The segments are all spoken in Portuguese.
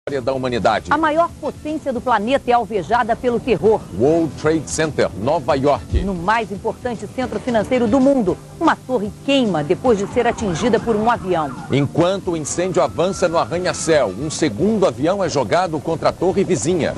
Da humanidade. A maior potência do planeta é alvejada pelo terror. World Trade Center, Nova York. No mais importante centro financeiro do mundo, uma torre queima depois de ser atingida por um avião. Enquanto o incêndio avança no arranha-céu, um segundo avião é jogado contra a torre vizinha.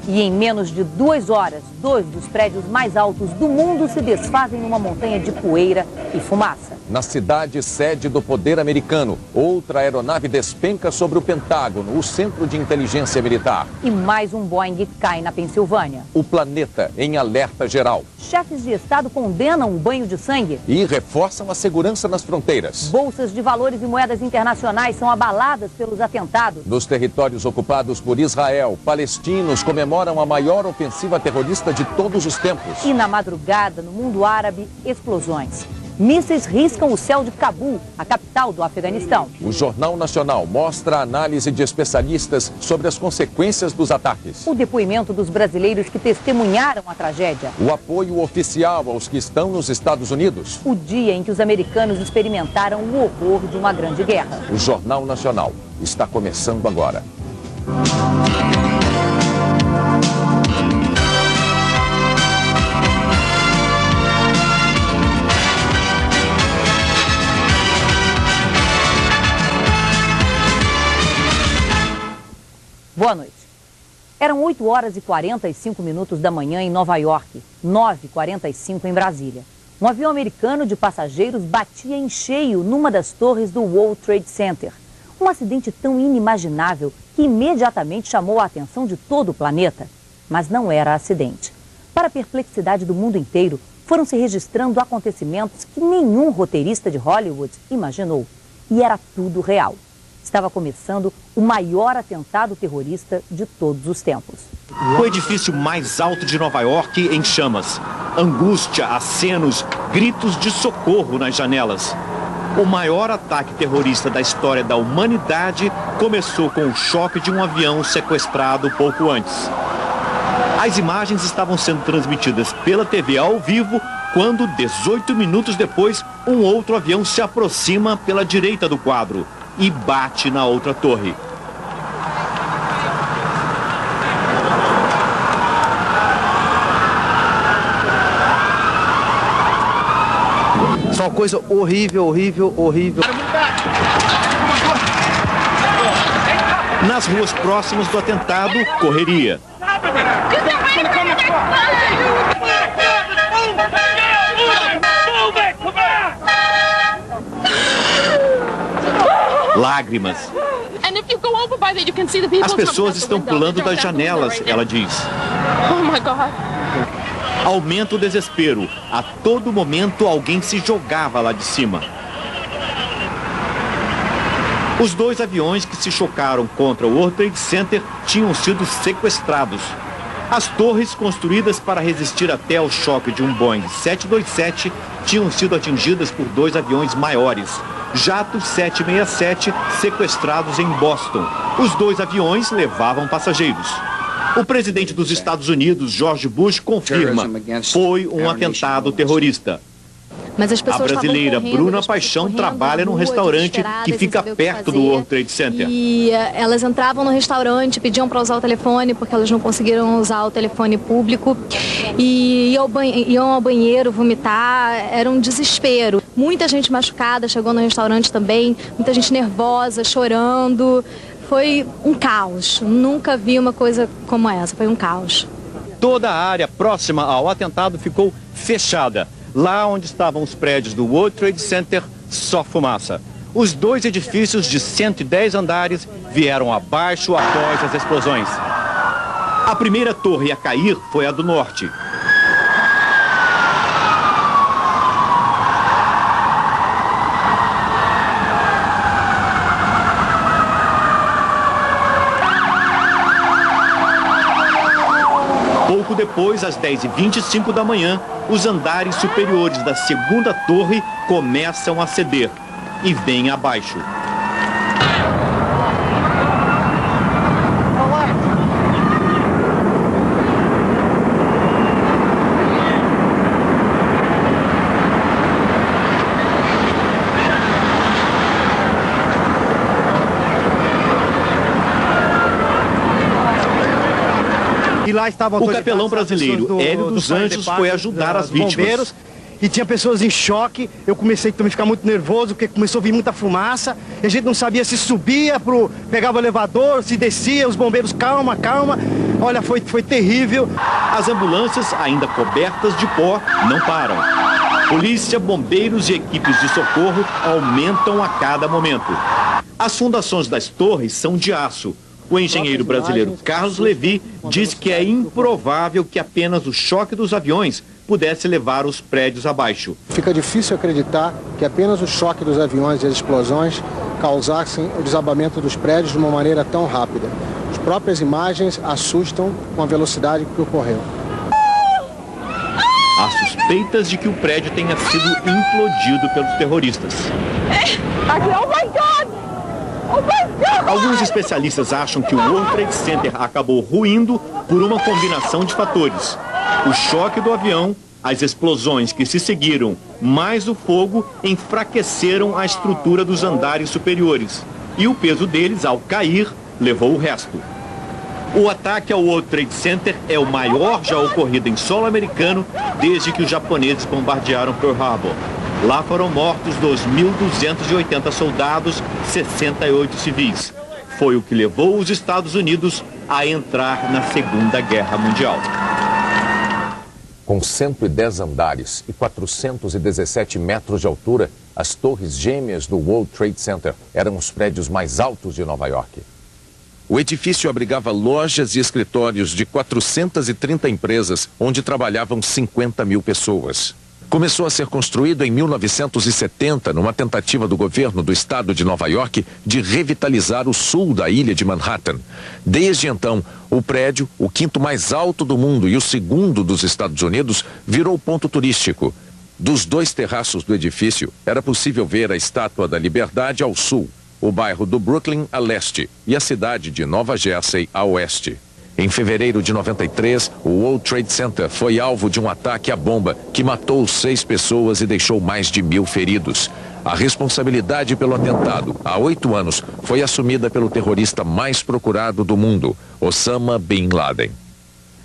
E em menos de 2 horas, 2 dos prédios mais altos do mundo se desfazem numa montanha de poeira e fumaça. Na cidade sede do poder americano, outra aeronave despenca sobre o Pentágono, o centro de inteligência militar. E mais um Boeing cai na Pensilvânia. O planeta em alerta geral. Chefes de Estado condenam o banho de sangue. E reforçam a segurança nas fronteiras. Bolsas de valores e moedas internacionais são abaladas pelos atentados. Nos territórios ocupados por Israel, palestinos comemoram a maior ofensiva terrorista de todos os tempos. E na madrugada, no mundo árabe, explosões. Mísseis riscam o céu de Cabul, a capital do Afeganistão. O Jornal Nacional mostra a análise de especialistas sobre as consequências dos ataques. O depoimento dos brasileiros que testemunharam a tragédia. O apoio oficial aos que estão nos Estados Unidos. O dia em que os americanos experimentaram o horror de uma grande guerra. O Jornal Nacional está começando agora. Boa noite. Eram 8 horas e 45 minutos da manhã em Nova York, 9h45 em Brasília. Um avião americano de passageiros batia em cheio numa das torres do World Trade Center. Um acidente tão inimaginável que imediatamente chamou a atenção de todo o planeta. Mas não era acidente. Para a perplexidade do mundo inteiro, foram se registrando acontecimentos que nenhum roteirista de Hollywood imaginou. E era tudo real. Estava começando o maior atentado terrorista de todos os tempos. O edifício mais alto de Nova York em chamas. Angústia, acenos, gritos de socorro nas janelas. O maior ataque terrorista da história da humanidade começou com o choque de um avião sequestrado pouco antes. As imagens estavam sendo transmitidas pela TV ao vivo quando, 18 minutos depois, um outro avião se aproxima pela direita do quadro e bate na outra torre. Só coisa horrível, horrível, horrível. Nas ruas próximas do atentado, correria. Lágrimas. As pessoas estão pulando das janelas, ela diz. Aumenta o desespero. A todo momento alguém se jogava lá de cima. Os 2 aviões que se chocaram contra o World Trade Center tinham sido sequestrados. As torres, construídas para resistir até ao choque de um Boeing 727, tinham sido atingidas por 2 aviões maiores. Jatos 767 sequestrados em Boston. Os 2 aviões levavam passageiros. O presidente dos Estados Unidos, George Bush, confirma: foi um atentado terrorista. Mas as pessoas a brasileira Bruna Paixão trabalha num restaurante que fica perto do World Trade Center. E elas entravam no restaurante, pediam para usar o telefone porque elas não conseguiram usar o telefone público. E iam ao banheiro vomitar, era um desespero. Muita gente machucada chegou no restaurante também, muita gente nervosa, chorando. Foi um caos. Nunca vi uma coisa como essa, foi um caos. Toda a área próxima ao atentado ficou fechada. Lá onde estavam os prédios do World Trade Center, só fumaça. Os 2 edifícios de 110 andares vieram abaixo após as explosões. A primeira torre a cair foi a do norte. Pouco depois, às 10h25 da manhã, os andares superiores da segunda torre começam a ceder e vêm abaixo. lá estavam... O capelão brasileiro Hélio dos Anjos foi ajudar as vítimas. Bombeiros, e tinha pessoas em choque. Eu comecei também a ficar muito nervoso, porque começou a vir muita fumaça. E a gente não sabia se subia, pegava o elevador, se descia, os bombeiros, calma, calma. Olha, foi terrível. As ambulâncias, ainda cobertas de pó, não param. Polícia, bombeiros e equipes de socorro aumentam a cada momento. As fundações das torres são de aço. O engenheiro brasileiro Carlos Levi diz que é improvável que apenas o choque dos aviões pudesse levar os prédios abaixo. Fica difícil acreditar que apenas o choque dos aviões e as explosões causassem o desabamento dos prédios de uma maneira tão rápida. As próprias imagens assustam com a velocidade que ocorreu. Há suspeitas de que o prédio tenha sido implodido pelos terroristas. Oh my God! Oh my God! Alguns especialistas acham que o World Trade Center acabou ruindo por uma combinação de fatores. O choque do avião, as explosões que se seguiram, mais o fogo, enfraqueceram a estrutura dos andares superiores. E o peso deles, ao cair, levou o resto. O ataque ao World Trade Center é o maior já ocorrido em solo americano desde que os japoneses bombardearam Pearl Harbor. Lá foram mortos 2.280 soldados, 68 civis. Foi o que levou os Estados Unidos a entrar na Segunda Guerra Mundial. Com 110 andares e 417 metros de altura, as torres gêmeas do World Trade Center eram os prédios mais altos de Nova York. O edifício abrigava lojas e escritórios de 430 empresas, onde trabalhavam 50 mil pessoas. Começou a ser construído em 1970, numa tentativa do governo do estado de Nova York de revitalizar o sul da ilha de Manhattan. Desde então, o prédio, o quinto mais alto do mundo e o segundo dos Estados Unidos, virou ponto turístico. Dos dois terraços do edifício, era possível ver a Estátua da Liberdade ao sul, o bairro do Brooklyn a leste e a cidade de Nova Jersey a oeste. Em fevereiro de 93, o World Trade Center foi alvo de um ataque à bomba que matou 6 pessoas e deixou mais de 1.000 feridos. A responsabilidade pelo atentado, há 8 anos, foi assumida pelo terrorista mais procurado do mundo, Osama Bin Laden.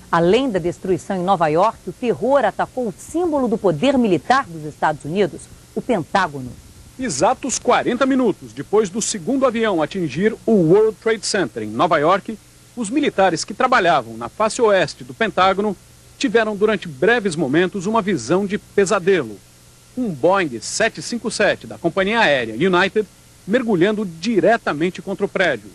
Além da destruição em Nova York, o terror atacou o símbolo do poder militar dos Estados Unidos, o Pentágono. Exatos 40 minutos depois do segundo avião atingir o World Trade Center em Nova York, os militares que trabalhavam na face oeste do Pentágono tiveram durante breves momentos uma visão de pesadelo. Um Boeing 757 da companhia aérea United mergulhando diretamente contra o prédio.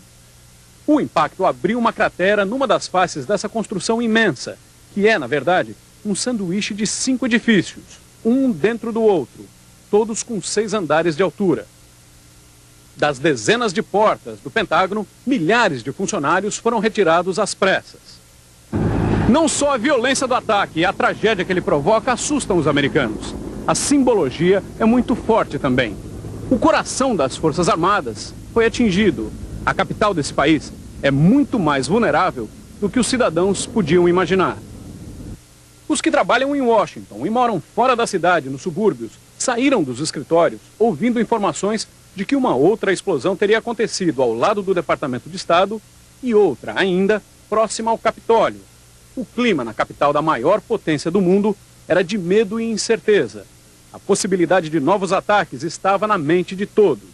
O impacto abriu uma cratera numa das faces dessa construção imensa, que é, na verdade, um sanduíche de 5 edifícios, um dentro do outro, todos com 6 andares de altura. Das dezenas de portas do Pentágono, milhares de funcionários foram retirados às pressas. Não só a violência do ataque e a tragédia que ele provoca assustam os americanos. A simbologia é muito forte também. O coração das Forças Armadas foi atingido. A capital desse país é muito mais vulnerável do que os cidadãos podiam imaginar. Os que trabalham em Washington e moram fora da cidade, nos subúrbios, saíram dos escritórios ouvindo informações de que uma outra explosão teria acontecido ao lado do Departamento de Estado e outra ainda próxima ao Capitólio. O clima na capital da maior potência do mundo era de medo e incerteza. A possibilidade de novos ataques estava na mente de todos.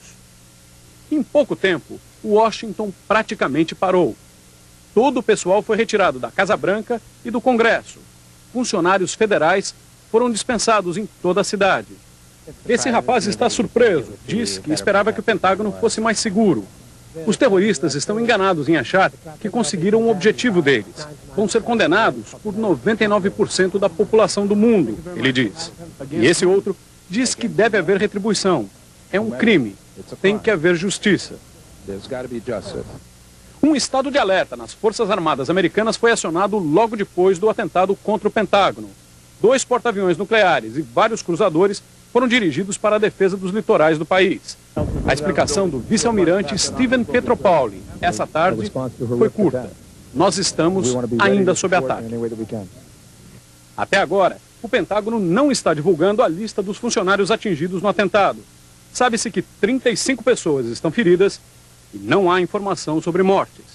Em pouco tempo, Washington praticamente parou. Todo o pessoal foi retirado da Casa Branca e do Congresso. Funcionários federais foram dispensados em toda a cidade. Esse rapaz está surpreso. Diz que esperava que o Pentágono fosse mais seguro. Os terroristas estão enganados em achar que conseguiram o objetivo deles. Vão ser condenados por 99% da população do mundo, ele diz. E esse outro diz que deve haver retribuição. É um crime. Tem que haver justiça. Um estado de alerta nas Forças Armadas Americanas foi acionado logo depois do atentado contra o Pentágono. 2 porta-aviões nucleares e vários cruzadores foram dirigidos para a defesa dos litorais do país. A explicação do vice-almirante Steven Petropauly essa tarde foi curta. Nós estamos ainda sob ataque. Até agora, o Pentágono não está divulgando a lista dos funcionários atingidos no atentado. Sabe-se que 35 pessoas estão feridas e não há informação sobre mortes.